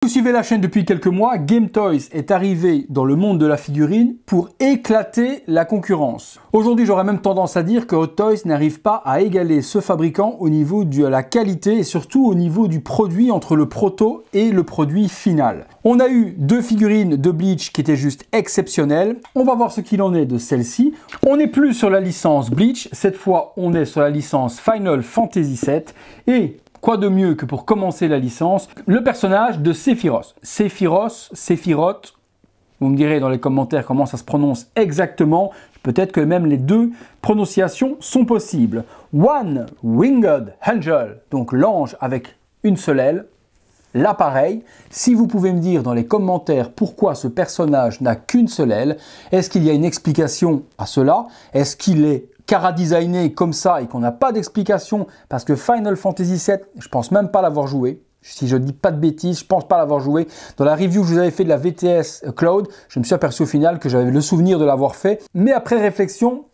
Vous suivez la chaîne depuis quelques mois, Game Toys est arrivé dans le monde de la figurine pour éclater la concurrence. Aujourd'hui, j'aurais même tendance à dire que Hot Toys n'arrive pas à égaler ce fabricant au niveau de la qualité et surtout au niveau du produit entre le proto et le produit final. On a eu deux figurines de Bleach qui étaient juste exceptionnelles. On va voir ce qu'il en est de celle-ci. On n'est plus sur la licence Bleach, cette fois on est sur la licence Final Fantasy VII et quoi de mieux que pour commencer la licence, le personnage de Sephiroth. Sephiroth, vous me direz dans les commentaires comment ça se prononce exactement. Peut-être que même les deux prononciations sont possibles. One Winged Angel, donc l'ange avec une seule aile. Là pareil, si vous pouvez me dire dans les commentaires pourquoi ce personnage n'a qu'une seule aile, est-ce qu'il y a une explication à cela? Est-ce qu'il est chara-designé comme ça et qu'on n'a pas d'explication? Parce que Final Fantasy VII, je pense même pas l'avoir joué. Si je dis pas de bêtises, je pense pas l'avoir joué. Dans la review que je vous avais fait de la VTS Cloud, je me suis aperçu au final que j'avais le souvenir de l'avoir fait. Mais après réflexion,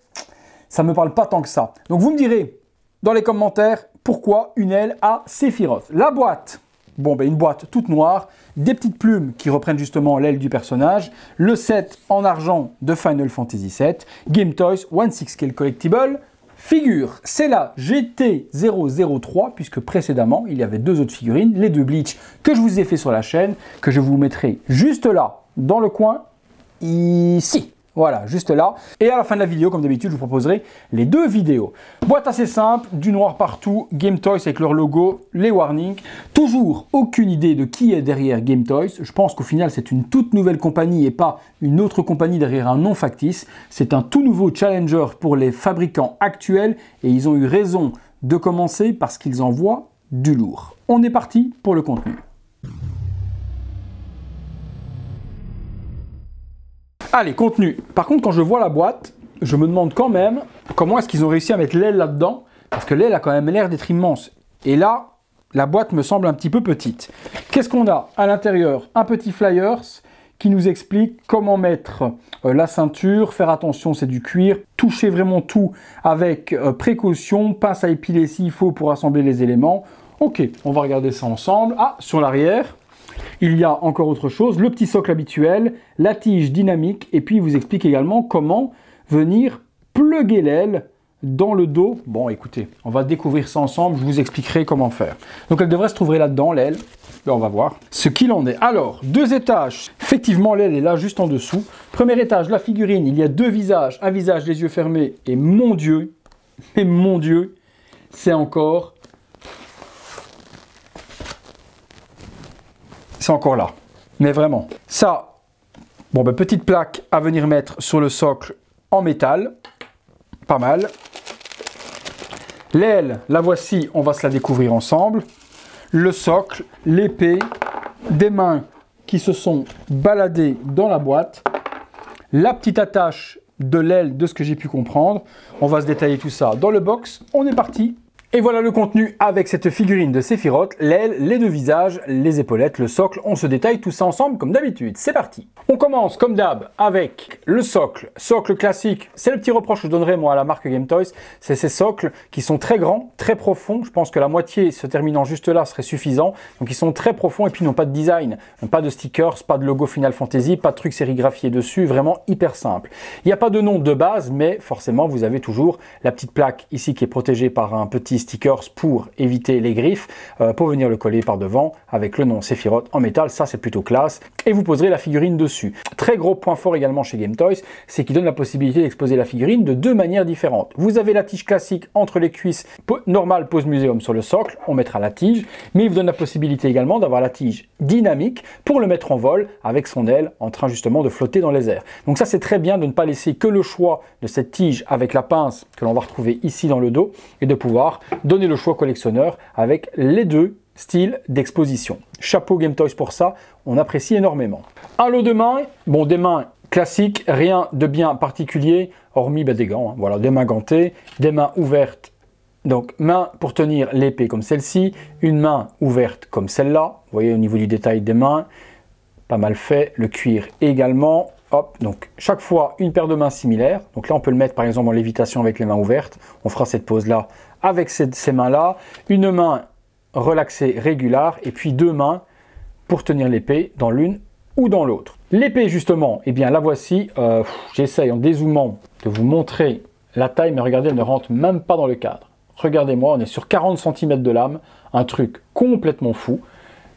ça me parle pas tant que ça. Donc vous me direz dans les commentaires pourquoi une aile à Sephiroth. La boîte. Bon, ben une boîte toute noire, des petites plumes qui reprennent justement l'aile du personnage, le set en argent de Final Fantasy VII, Game Toys, 1/6 Scale Collectible, figure, c'est la GT003, puisque précédemment, il y avait deux autres figurines, les deux Bleach que je vous ai fait sur la chaîne, que je vous mettrai juste là, dans le coin, ici. Voilà, juste là. Et à la fin de la vidéo, comme d'habitude, je vous proposerai les deux vidéos. Boîte assez simple, du noir partout, Game Toys avec leur logo, les warnings. Toujours aucune idée de qui est derrière Game Toys. Je pense qu'au final, c'est une toute nouvelle compagnie et pas une autre compagnie derrière un nom factice. C'est un tout nouveau challenger pour les fabricants actuels et ils ont eu raison de commencer parce qu'ils envoient du lourd. On est parti pour le contenu. Allez, contenu. Par contre, quand je vois la boîte, je me demande quand même comment est-ce qu'ils ont réussi à mettre l'aile là-dedans, parce que l'aile a quand même l'air d'être immense. Et là, la boîte me semble un petit peu petite. Qu'est-ce qu'on a à l'intérieur? Un petit flyers qui nous explique comment mettre la ceinture, faire attention, c'est du cuir, toucher vraiment tout avec précaution, pince à épiler s'il faut pour assembler les éléments. Ok, on va regarder ça ensemble. Ah, sur l'arrière, il y a encore autre chose, le petit socle habituel, la tige dynamique, et puis il vous explique également comment venir plugger l'aile dans le dos. Bon, écoutez, on va découvrir ça ensemble, je vous expliquerai comment faire. Donc elle devrait se trouver là-dedans, l'aile. On va voir ce qu'il en est. Alors, deux étages. Effectivement, l'aile est là, juste en dessous. Premier étage, la figurine, il y a deux visages, un visage, les yeux fermés, et mon Dieu, c'est encore... C'est encore là, mais vraiment. Ça, bon ben petite plaque à venir mettre sur le socle en métal, pas mal. L'aile, la voici, on va se la découvrir ensemble. Le socle, l'épée, des mains qui se sont baladées dans la boîte. La petite attache de l'aile de ce que j'ai pu comprendre. On va se détailler tout ça dans le box. On est parti. Et voilà le contenu avec cette figurine de Sephiroth, l'aile, les deux visages, les épaulettes, le socle. On se détaille tout ça ensemble comme d'habitude. C'est parti. On commence comme d'hab avec le socle. Socle classique, c'est le petit reproche que je donnerais moi à la marque Game Toys. C'est ces socles qui sont très grands, très profonds. Je pense que la moitié se terminant juste là serait suffisant. Donc ils sont très profonds et puis ils n'ont pas de design, pas de stickers, pas de logo Final Fantasy, pas de trucs sérigraphiés dessus. Vraiment hyper simple. Il n'y a pas de nom de base, mais forcément vous avez toujours la petite plaque ici qui est protégée par un petit stickers pour éviter les griffes, pour venir le coller par devant avec le nom Sephiroth en métal, ça c'est plutôt classe, et vous poserez la figurine dessus. Très gros point fort également chez Game Toys, c'est qu'il donne la possibilité d'exposer la figurine de deux manières différentes. Vous avez la tige classique entre les cuisses, normale pose muséum sur le socle, on mettra la tige, mais il vous donne la possibilité également d'avoir la tige dynamique pour le mettre en vol avec son aile en train justement de flotter dans les airs. Donc ça c'est très bien de ne pas laisser que le choix de cette tige avec la pince que l'on va retrouver ici dans le dos et de pouvoir donner le choix collectionneur avec les deux styles d'exposition. Chapeau Game Toys pour ça, on apprécie énormément. Un lot de mains, bon des mains classiques, rien de bien particulier, hormis des gants, hein. Voilà, des mains gantées, des mains ouvertes. Donc main pour tenir l'épée comme celle-ci, une main ouverte comme celle-là, vous voyez au niveau du détail des mains, pas mal fait, le cuir également. Hop, donc chaque fois une paire de mains similaires. Donc là on peut le mettre par exemple en lévitation avec les mains ouvertes. On fera cette pose là avec ces mains là. Une main relaxée régulière et puis deux mains pour tenir l'épée dans l'une ou dans l'autre. L'épée justement, eh bien la voici. J'essaye en dézoomant de vous montrer la taille, mais regardez, elle ne rentre même pas dans le cadre. Regardez-moi, on est sur 40 cm de lame, un truc complètement fou.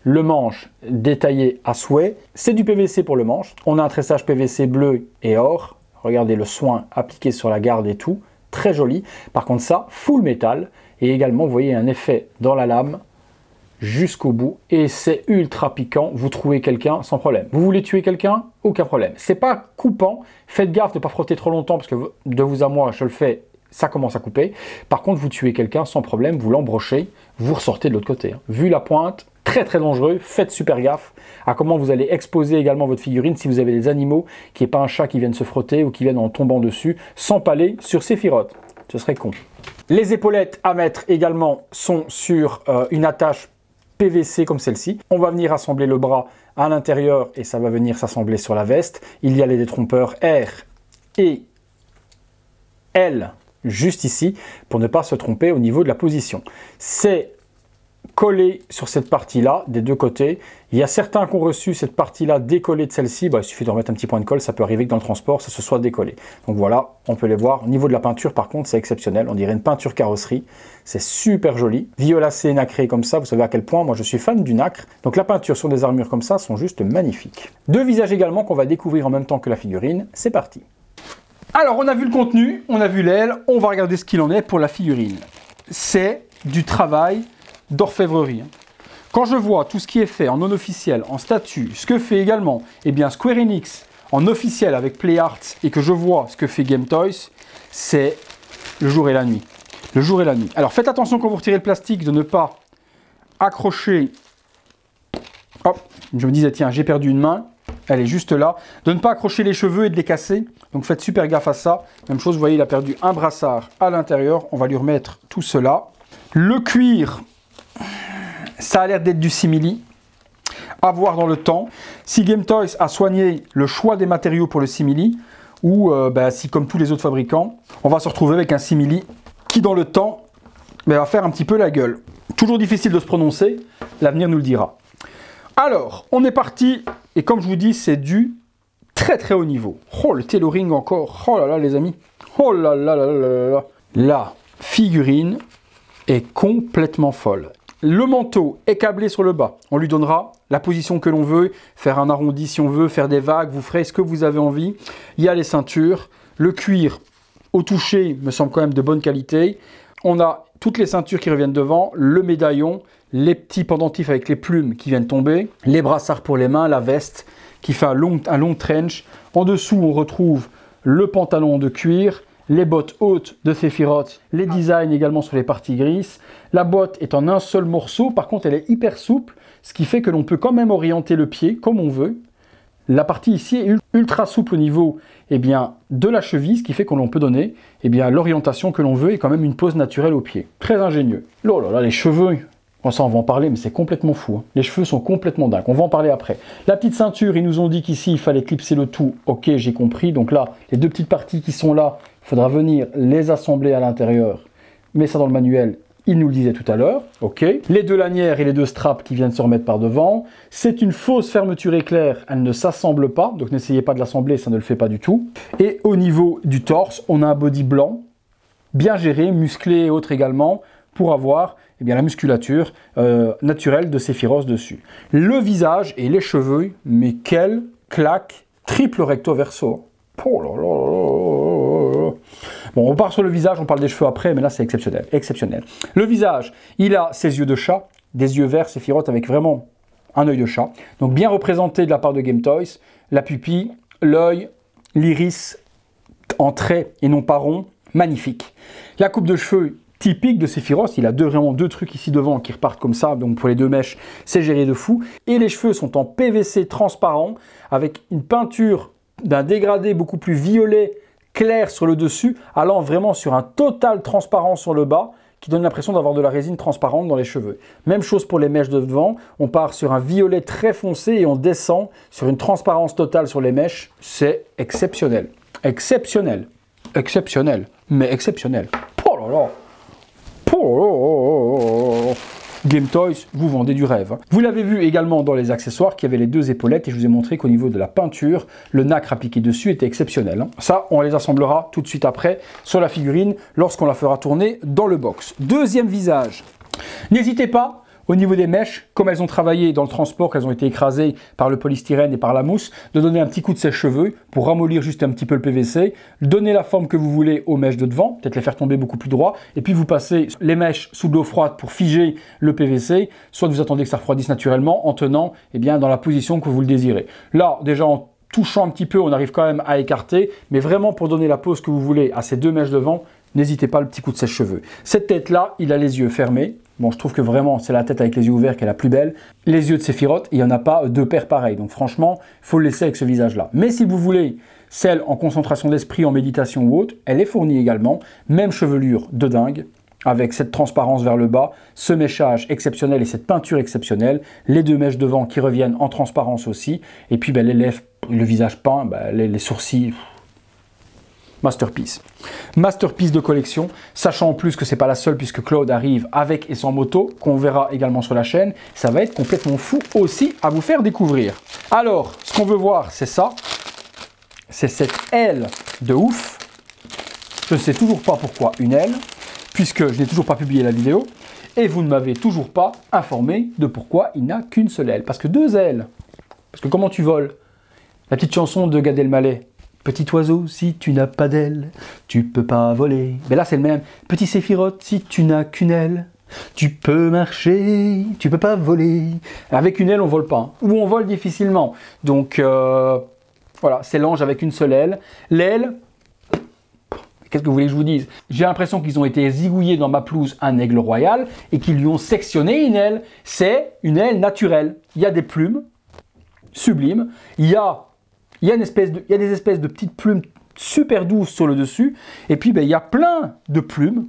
Le manche détaillé à souhait, c'est du PVC pour le manche. On a un tressage PVC bleu et or. Regardez le soin appliqué sur la garde et tout, très joli. Par contre ça, full métal. Et également, vous voyez un effet dans la lame jusqu'au bout. Et c'est ultra piquant, vous trouvez quelqu'un sans problème. Vous voulez tuer quelqu'un? Aucun problème. C'est pas coupant, faites gaffe de ne pas frotter trop longtemps, parce que de vous à moi, je le fais, ça commence à couper. Par contre, vous tuez quelqu'un sans problème, vous l'embrochez, vous ressortez de l'autre côté. Vu la pointe, très très dangereux, faites super gaffe à comment vous allez exposer également votre figurine si vous avez des animaux, qu'il n'y ait pas un chat qui vienne se frotter ou qui vienne en tombant dessus, s'empaler sur Sephiroth. Ce serait con. Les épaulettes à mettre également sont sur une attache PVC comme celle-ci. On va venir assembler le bras à l'intérieur et ça va venir s'assembler sur la veste. Il y a les détrompeurs R et L juste ici pour ne pas se tromper au niveau de la position. C'est collé sur cette partie-là des deux côtés. Il y a certains qui ont reçu cette partie-là décollée de celle-ci. Il suffit de remettre un petit point de colle. Ça peut arriver que dans le transport, ça se soit décollé. Donc voilà, on peut les voir. Au niveau de la peinture, par contre, c'est exceptionnel. On dirait une peinture carrosserie. C'est super joli. Violacé, nacré comme ça. Vous savez à quel point moi je suis fan du nacre. Donc la peinture sur des armures comme ça sont juste magnifiques. Deux visages également qu'on va découvrir en même temps que la figurine. C'est parti. Alors on a vu le contenu, on a vu l'aile. On va regarder ce qu'il en est pour la figurine. C'est du travail d'orfèvrerie. Quand je vois tout ce qui est fait en non officiel, en statut, ce que fait également Square Enix en officiel avec PlayArts et que je vois ce que fait Game Toys, c'est le jour et la nuit. Le jour et la nuit. Alors faites attention quand vous retirez le plastique de ne pas accrocher. Hop, je me disais tiens, j'ai perdu une main, elle est juste là. De ne pas accrocher les cheveux et de les casser. Donc faites super gaffe à ça. Même chose, vous voyez, il a perdu un brassard à l'intérieur. On va lui remettre tout cela. Le cuir, ça a l'air d'être du simili, à voir dans le temps. Si Game Toys a soigné le choix des matériaux pour le simili, ou si comme tous les autres fabricants, on va se retrouver avec un simili qui dans le temps va faire un petit peu la gueule. Toujours difficile de se prononcer, l'avenir nous le dira. Alors, on est parti, et comme je vous dis, c'est du très très haut niveau. Oh, le tailoring encore, oh là là les amis, oh là là là là là là. La figurine est complètement folle. Le manteau est câblé sur le bas. On lui donnera la position que l'on veut, faire un arrondi si on veut, faire des vagues, vous ferez ce que vous avez envie. Il y a les ceintures, le cuir au toucher me semble quand même de bonne qualité. On a toutes les ceintures qui reviennent devant, le médaillon, les petits pendentifs avec les plumes qui viennent tomber, les brassards pour les mains, la veste qui fait un long trench. En dessous, on retrouve le pantalon de cuir, les bottes hautes de Sephiroth, les designs également sur les parties grises. La botte est en un seul morceau, par contre elle est hyper souple, ce qui fait que l'on peut quand même orienter le pied comme on veut. La partie ici est ultra souple au niveau de la cheville, ce qui fait que l'on peut donner l'orientation que l'on veut et quand même une pose naturelle au pied. Très ingénieux. Oh là là, les cheveux, ça on va en parler, mais c'est complètement fou. Hein. Les cheveux sont complètement dingues, on va en parler après. La petite ceinture, ils nous ont dit qu'ici il fallait clipser le tout, ok j'ai compris. Donc là, les deux petites parties qui sont là, il faudra venir les assembler à l'intérieur. Mais ça dans le manuel, il nous le disait tout à l'heure, ok. Les deux lanières et les deux straps qui viennent se remettre par devant. C'est une fausse fermeture éclair, elle ne s'assemble pas, donc n'essayez pas de l'assembler, ça ne le fait pas du tout. Et au niveau du torse, on a un body blanc, bien géré, musclé et autres également, pour avoir la musculature naturelle de Sephiroth dessus. Le visage et les cheveux, mais quelle claque, triple recto verso. Oh là là là là. Bon, on part sur le visage, on parle des cheveux après, mais là c'est exceptionnel, exceptionnel. Le visage, il a ses yeux de chat, des yeux verts Sephiroth avec vraiment un œil de chat. Donc bien représenté de la part de Game Toys, la pupille, l'œil, l'iris en trait et non pas rond, magnifique. La coupe de cheveux typique de Sephiroth, il a vraiment deux trucs ici devant qui repartent comme ça, donc pour les deux mèches, c'est géré de fou. Et les cheveux sont en PVC transparent, avec une peinture d'un dégradé beaucoup plus violet clair sur le dessus, allant vraiment sur un total transparent sur le bas, qui donne l'impression d'avoir de la résine transparente dans les cheveux. Même chose pour les mèches de devant, on part sur un violet très foncé et on descend sur une transparence totale sur les mèches. C'est exceptionnel. Exceptionnel. Exceptionnel. Mais exceptionnel. Oh là là. Game Toys, vous vendez du rêve. Vous l'avez vu également dans les accessoires qui avaient les deux épaulettes et je vous ai montré qu'au niveau de la peinture, le nacre appliqué dessus était exceptionnel. Ça, on les assemblera tout de suite après sur la figurine lorsqu'on la fera tourner dans le box. Deuxième visage. N'hésitez pas, au niveau des mèches, comme elles ont travaillé dans le transport, qu'elles ont été écrasées par le polystyrène et par la mousse, de donner un petit coup de sèche-cheveux pour ramollir juste un petit peu le PVC, donner la forme que vous voulez aux mèches de devant, peut-être les faire tomber beaucoup plus droit, et puis vous passez les mèches sous de l'eau froide pour figer le PVC, soit vous attendez que ça refroidisse naturellement en tenant dans la position que vous le désirez. Là, déjà en touchant un petit peu, on arrive quand même à écarter, mais vraiment pour donner la pose que vous voulez à ces deux mèches devant, n'hésitez pas, le petit coup de sèche-cheveux. Cette tête-là, il a les yeux fermés. Bon, je trouve que vraiment, c'est la tête avec les yeux ouverts qui est la plus belle. Les yeux de Sephiroth, il n'y en a pas deux paires pareilles. Donc franchement, il faut le laisser avec ce visage-là. Mais si vous voulez celle en concentration d'esprit, en méditation ou autre, elle est fournie également. Même chevelure de dingue, avec cette transparence vers le bas, ce méchage exceptionnel et cette peinture exceptionnelle. Les deux mèches devant qui reviennent en transparence aussi. Et puis les lèvres, le visage peint, les sourcils... Masterpiece. Masterpiece de collection, sachant en plus que c'est pas la seule puisque Claude arrive avec et sans moto, qu'on verra également sur la chaîne. Ça va être complètement fou aussi à vous faire découvrir. Alors, ce qu'on veut voir, c'est ça. C'est cette aile de ouf. Je ne sais toujours pas pourquoi une aile, puisque je n'ai toujours pas publié la vidéo. Et vous ne m'avez toujours pas informé de pourquoi il n'a qu'une seule aile. Parce que deux ailes. Parce que comment tu voles? La petite chanson de Gad Elmaleh. Petit oiseau, si tu n'as pas d'aile, tu peux pas voler. Mais là, c'est le même. Petit Sephiroth, si tu n'as qu'une aile, tu peux marcher, tu peux pas voler. Avec une aile, on vole pas. Hein. Ou on vole difficilement. Donc, voilà, c'est l'ange avec une seule aile. L'aile, qu'est-ce que vous voulez que je vous dise? J'ai l'impression qu'ils ont été zigouillés dans ma pelouse un aigle royal et qu'ils lui ont sectionné une aile. C'est une aile naturelle. Il y a des plumes sublimes. Il y a des espèces de petites plumes super douces sur le dessus. Et puis, il y a plein de plumes,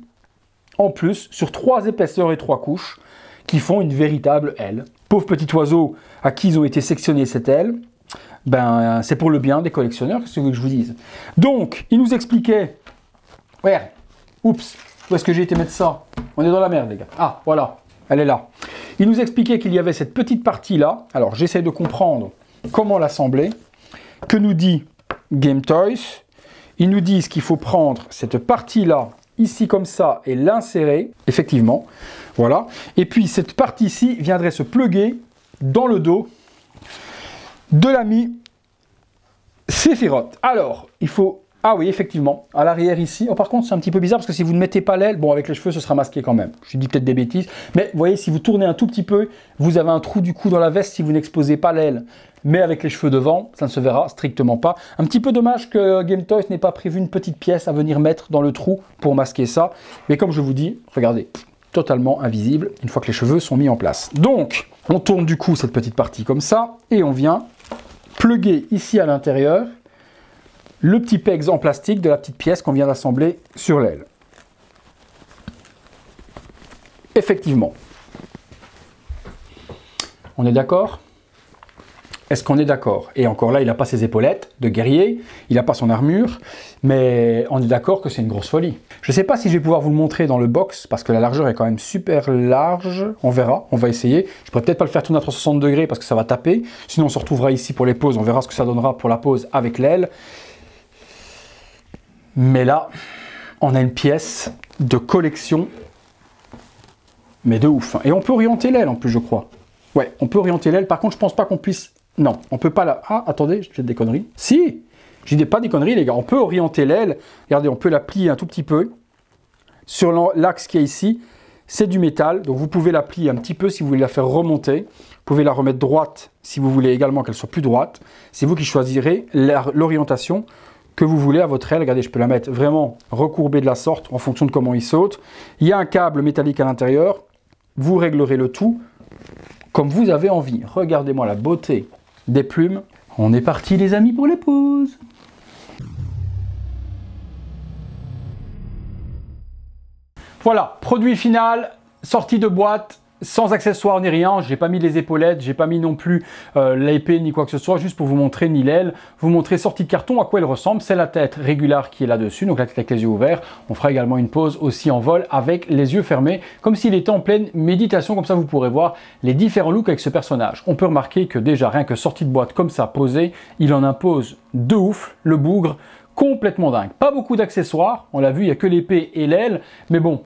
en plus, sur 3 épaisseurs et 3 couches, qui font une véritable aile. Pauvre petit oiseau à qui ils ont été sectionnés cette aile, c'est pour le bien des collectionneurs, qu'est-ce que vous voulez que je vous dise. Donc, il nous expliquait... Ouais, oups, où est-ce que j'ai été mettre ça? On est dans la merde, les gars. Ah, voilà, elle est là. Il nous expliquait qu'il y avait cette petite partie-là. Alors, j'essaie de comprendre comment l'assembler. Que nous dit Game Toys? Ils nous disent qu'il faut prendre cette partie-là, ici comme ça, et l'insérer, effectivement, voilà. Et puis cette partie-ci viendrait se plugger dans le dos de l'ami Sephiroth. Alors, il faut... Ah oui, effectivement, à l'arrière ici. Oh, par contre, c'est un petit peu bizarre parce que si vous ne mettez pas l'aile, bon, avec les cheveux, ce sera masqué quand même. Je dis peut-être des bêtises. Mais vous voyez, si vous tournez un tout petit peu, vous avez un trou du coup dans la veste si vous n'exposez pas l'aile. Mais avec les cheveux devant, ça ne se verra strictement pas. Un petit peu dommage que Game Toys n'ait pas prévu une petite pièce à venir mettre dans le trou pour masquer ça. Mais comme je vous dis, regardez, totalement invisible une fois que les cheveux sont mis en place. Donc, on tourne du coup cette petite partie comme ça et on vient plugger ici à l'intérieur le petit pegs en plastique de la petite pièce qu'on vient d'assembler sur l'aile. Effectivement. On est d'accord? Est-ce qu'on est d'accord? Et encore là, il n'a pas ses épaulettes de guerrier, il n'a pas son armure, mais on est d'accord que c'est une grosse folie. Je ne sais pas si je vais pouvoir vous le montrer dans le box, parce que la largeur est quand même super large. On verra, on va essayer. Je pourrais peut-être pas le faire tourner à 360 degrés parce que ça va taper. Sinon, on se retrouvera ici pour les poses, on verra ce que ça donnera pour la pose avec l'aile. Mais là, on a une pièce de collection, mais de ouf. Et on peut orienter l'aile en plus, je crois. Ouais, on peut orienter l'aile. Par contre, je pense pas qu'on puisse... Non, on peut pas la... Ah, attendez, j'ai peut-être des conneries. Si, je dis pas des conneries, les gars. On peut orienter l'aile. Regardez, on peut la plier un tout petit peu. Sur l'axe qui est ici, c'est du métal. Donc, vous pouvez la plier un petit peu si vous voulez la faire remonter. Vous pouvez la remettre droite si vous voulez également qu'elle soit plus droite. C'est vous qui choisirez l'orientation que vous voulez à votre aile. Regardez, je peux la mettre vraiment recourbée de la sorte en fonction de comment il saute. Il y a un câble métallique à l'intérieur. Vous réglerez le tout comme vous avez envie. Regardez-moi la beauté des plumes. On est parti les amis pour les poses. Voilà, produit final, sortie de boîte. sans accessoires ni rien, j'ai pas mis les épaulettes, j'ai pas mis non plus l'épée ni quoi que ce soit, juste pour vous montrer ni l'aile, vous montrer sortie de carton à quoi elle ressemble. C'est la tête régulière qui est là-dessus, donc la tête avec les yeux ouverts. On fera également une pause aussi en vol avec les yeux fermés, comme s'il était en pleine méditation, comme ça vous pourrez voir les différents looks avec ce personnage. On peut remarquer que déjà rien que sortie de boîte comme ça, posé, il en impose de ouf, le bougre, complètement dingue. Pas beaucoup d'accessoires, on l'a vu, il n'y a que l'épée et l'aile, mais bon,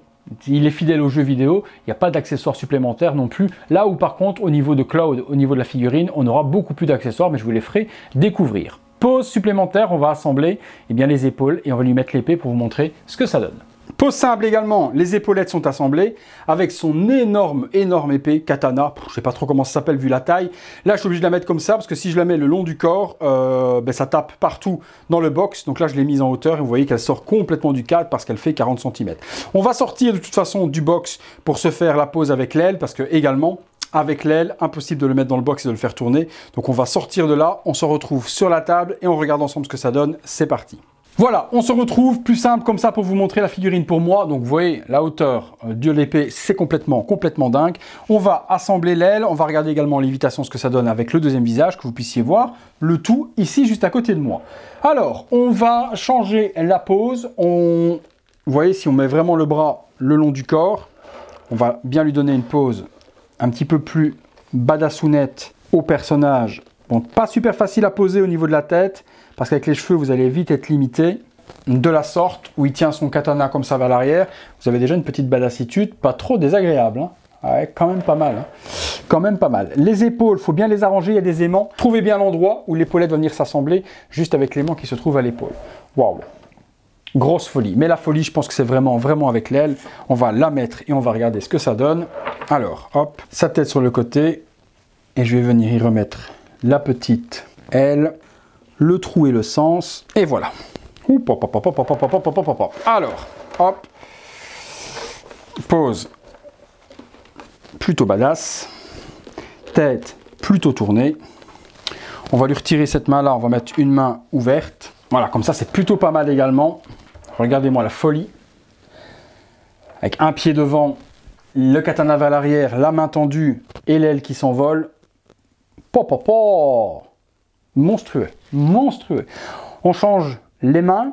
il est fidèle au jeu vidéo, il n'y a pas d'accessoires supplémentaires non plus. Là où par contre, au niveau de Cloud, au niveau de la figurine, on aura beaucoup plus d'accessoires, mais je vous les ferai découvrir. Pause supplémentaire, on va assembler les épaules et on va lui mettre l'épée pour vous montrer ce que ça donne. Pose simple également, les épaulettes sont assemblées avec son énorme épée katana. Je sais pas trop comment ça s'appelle vu la taille. Là, je suis obligé de la mettre comme ça parce que si je la mets le long du corps, ça tape partout dans le box. Donc là, je l'ai mise en hauteur et vous voyez qu'elle sort complètement du cadre parce qu'elle fait 40 cm. On va sortir de toute façon du box pour se faire la pose avec l'aile parce que également, avec l'aile, impossible de le mettre dans le box et de le faire tourner. Donc on va sortir de là, on se retrouve sur la table et on regarde ensemble ce que ça donne. C'est parti. Voilà, on se retrouve plus simple comme ça pour vous montrer la figurine pour moi. Donc vous voyez, la hauteur de l'épée, c'est complètement dingue. On va assembler l'aile, on va regarder également lévitation, ce que ça donne avec le deuxième visage, que vous puissiez voir. Le tout ici, juste à côté de moi. Alors, on va changer la pose. Vous voyez, si on met vraiment le bras le long du corps, on va bien lui donner une pose un petit peu plus badassounette au personnage. Bon, pas super facile à poser au niveau de la tête, parce qu'avec les cheveux, vous allez vite être limité. De la sorte, où il tient son katana comme ça vers l'arrière, vous avez déjà une petite badassitude, pas trop désagréable. Hein. Ouais, quand même pas mal. Hein. Quand même pas mal. Les épaules, il faut bien les arranger, il y a des aimants. Trouvez bien l'endroit où l'épaulette va venir s'assembler, juste avec l'aimant qui se trouve à l'épaule. Waouh! Grosse folie. Mais la folie, je pense que c'est vraiment avec l'aile. On va la mettre et on va regarder ce que ça donne. Alors, hop, sa tête sur le côté. Et je vais venir y remettre la petite aile, le trou et le sens, et voilà. Alors, hop, pose plutôt badass, tête plutôt tournée. On va lui retirer cette main-là, on va mettre une main ouverte. Voilà, comme ça c'est plutôt pas mal également. Regardez-moi la folie. Avec un pied devant, le katana vers l'arrière, la main tendue et l'aile qui s'envole. Monstrueux, monstrueux. On change les mains,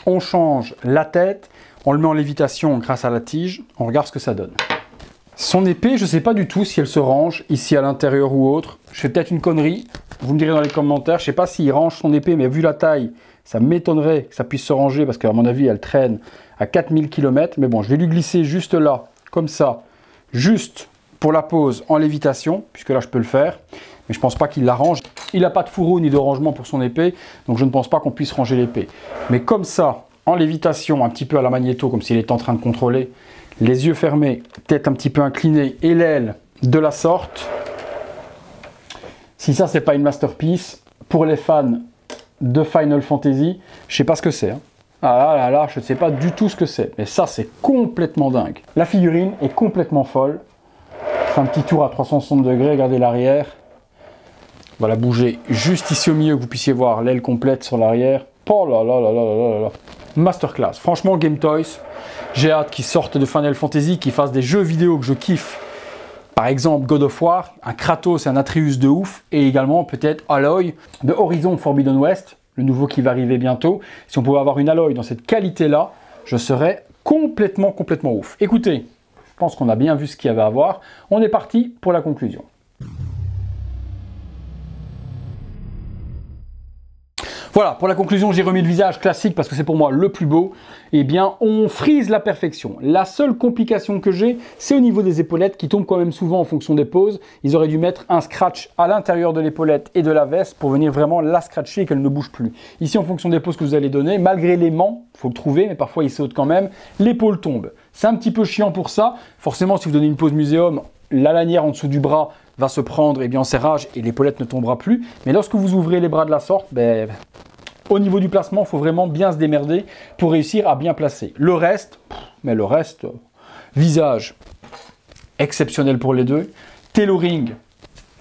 on change la tête, on le met en lévitation grâce à la tige, on regarde ce que ça donne. Son épée, je ne sais pas du tout si elle se range ici à l'intérieur ou autre. Je fais peut-être une connerie, vous me direz dans les commentaires, je ne sais pas s'il range son épée, mais vu la taille, ça m'étonnerait que ça puisse se ranger parce qu'à mon avis, elle traîne à 4000 km. Mais bon, je vais lui glisser juste là, comme ça, juste pour la pose en lévitation, puisque là je peux le faire. Mais je ne pense pas qu'il la range. Il n'a pas de fourreau ni de rangement pour son épée, donc je ne pense pas qu'on puisse ranger l'épée. Mais comme ça, en lévitation, un petit peu à la Magnéto, comme s'il était en train de contrôler, les yeux fermés, tête un petit peu inclinée et l'aile de la sorte. Si ça, c'est pas une masterpiece, pour les fans de Final Fantasy, je ne sais pas ce que c'est. Hein. Ah là là, je ne sais pas du tout ce que c'est. Mais ça, c'est complètement dingue. La figurine est complètement folle. Je fais un petit tour à 360 degrés, regardez l'arrière. On va la bouger juste ici au milieu, que vous puissiez voir l'aile complète sur l'arrière. Oh là là là là là là là. Masterclass. Franchement, Game Toys, j'ai hâte qu'ils sortent de Final Fantasy, qu'ils fassent des jeux vidéo que je kiffe. Par exemple, God of War, un Kratos et un Atreus de ouf. Et également, peut-être, Aloy de Horizon Forbidden West, le nouveau qui va arriver bientôt. Si on pouvait avoir une Aloy dans cette qualité-là, je serais complètement ouf. Écoutez, je pense qu'on a bien vu ce qu'il y avait à voir. On est parti pour la conclusion. Voilà, pour la conclusion, j'ai remis le visage classique parce que c'est pour moi le plus beau. Eh bien, on frise la perfection. La seule complication que j'ai, c'est au niveau des épaulettes qui tombent quand même souvent en fonction des poses. Ils auraient dû mettre un scratch à l'intérieur de l'épaulette et de la veste pour venir vraiment la scratcher et qu'elle ne bouge plus. Ici, en fonction des poses que vous allez donner, malgré l'aimant, il faut le trouver, mais parfois il saute quand même, l'épaule tombe. C'est un petit peu chiant pour ça. Forcément, si vous donnez une pose muséum, la lanière en dessous du bras va se prendre en serrage et l'épaulette ne tombera plus. Mais lorsque vous ouvrez les bras de la sorte, au niveau du placement, il faut vraiment bien se démerder pour réussir à bien placer. Le reste, visage exceptionnel pour les deux. Tailoring,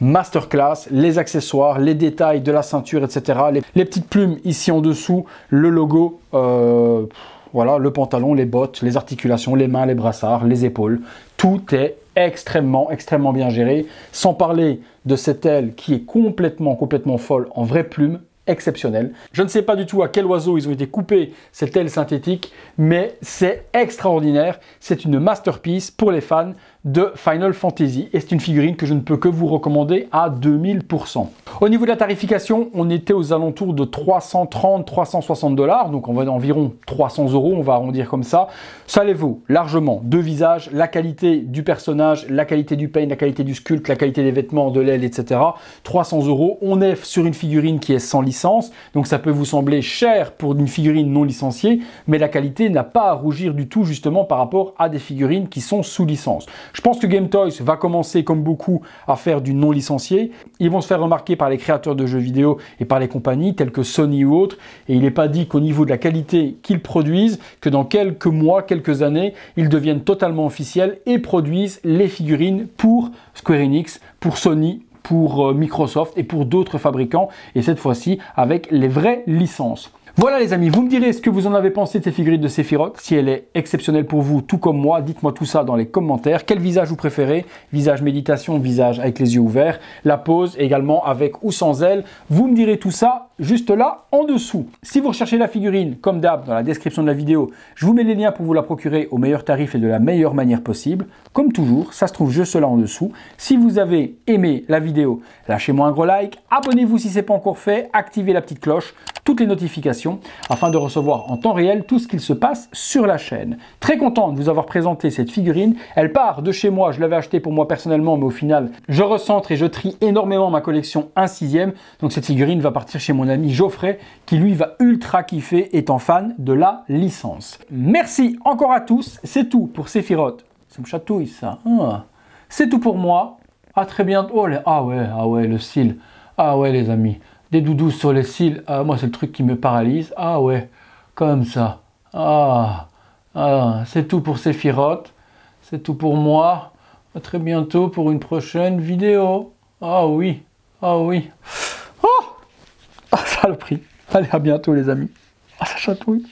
masterclass, les accessoires, les détails de la ceinture, etc. Les petites plumes ici en dessous, le logo, voilà, le pantalon, les bottes, les articulations, les mains, les brassards, les épaules. Tout est extrêmement bien géré. Sans parler de cette aile qui est complètement folle en vraie plume. Exceptionnel. Je ne sais pas du tout à quel oiseau ils ont été coupés cette aile synthétique, mais c'est extraordinaire. C'est une masterpiece pour les fans de Final Fantasy et c'est une figurine que je ne peux que vous recommander à 2000%. Au niveau de la tarification, on était aux alentours de 330-360 $, donc on va environ 300 €, on va arrondir comme ça. Ça les vaut largement. Deux visages, la qualité du personnage, la qualité du paint, la qualité du sculpte, la qualité des vêtements, de l'aile, etc. 300 €. On est sur une figurine qui est sans licence, donc ça peut vous sembler cher pour une figurine non licenciée, mais la qualité n'a pas à rougir du tout justement par rapport à des figurines qui sont sous licence. Je pense que Game Toys va commencer comme beaucoup à faire du non licencié. Ils vont se faire remarquer par les créateurs de jeux vidéo et par les compagnies telles que Sony ou autres, et il n'est pas dit qu'au niveau de la qualité qu'ils produisent, que dans quelques mois, quelques années, ils deviennent totalement officiels et produisent les figurines pour Square Enix, pour Sony, pour Microsoft et pour d'autres fabricants, et cette fois-ci avec les vraies licences. Voilà les amis, vous me direz ce que vous en avez pensé de cette figurine de Sephiroth, si elle est exceptionnelle pour vous, tout comme moi, dites-moi tout ça dans les commentaires. Quel visage vous préférez? Visage méditation, visage avec les yeux ouverts, la pose également avec ou sans elle. Vous me direz tout ça juste là en dessous. Si vous recherchez la figurine, comme d'hab, dans la description de la vidéo, je vous mets les liens pour vous la procurer au meilleur tarif et de la meilleure manière possible. Comme toujours, ça se trouve juste là en dessous. Si vous avez aimé la vidéo, lâchez-moi un gros like, abonnez-vous si ce n'est pas encore fait, activez la petite cloche, toutes les notifications, afin de recevoir en temps réel tout ce qu'il se passe sur la chaîne. Très content de vous avoir présenté cette figurine. Elle part de chez moi, je l'avais achetée pour moi personnellement, mais au final, je recentre et je trie énormément ma collection 1/6. Donc cette figurine va partir chez mon ami Geoffrey, qui lui va ultra kiffer, étant fan de la licence. Merci encore à tous, c'est tout pour Sephiroth. Ça me chatouille ça. Ah. C'est tout pour moi. À très bientôt. Oh, ah ouais, le cil. Ah ouais les amis. Des doudous sur les cils, moi c'est le truc qui me paralyse. Ah ouais, comme ça. C'est tout pour Sephiroth. C'est tout pour moi. À très bientôt pour une prochaine vidéo. Ah oui. Oh, saloperie. Allez, à bientôt les amis. Ah, ça chatouille.